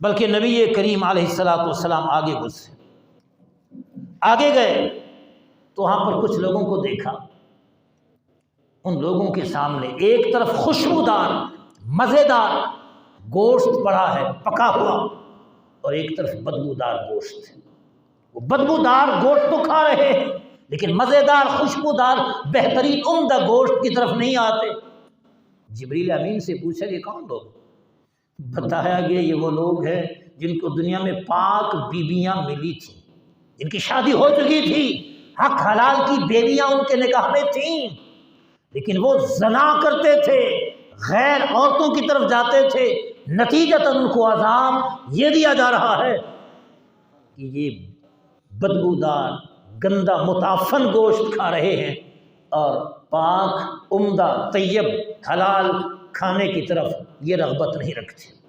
बल्कि नबी करीम अलैहिस्सलाम आगे गुजरे, आगे गए तो वहाँ पर कुछ लोगों को देखा। उन लोगों के सामने एक तरफ खुशबूदार मज़ेदार गोश्त पड़ा है पका हुआ, और एक तरफ बदबूदार गोश्त है। वो बदबूदार गोश्त तो खा रहे हैं, लेकिन मज़ेदार खुशबूदार बेहतरीन उम्दा गोश्त की तरफ नहीं आते। जिब्रील अमीन से पूछा ये कौन लोग? बताया गया ये वो लोग हैं जिनको दुनिया में पाक बीबियां मिली थी, जिनकी शादी हो चुकी थी, हक हलाल की बेबियां उनके निकाह में थीं, लेकिन वो ज़ना करते थे, गैर औरतों की तरफ जाते थे। नतीजतन उनको अज़ाब ये दिया जा रहा है कि ये बदबूदार गंदा मुताफन गोश्त खा रहे हैं और पाक उम्दा तैयब हलाल खाने की तरफ ये रग़बत नहीं रखते।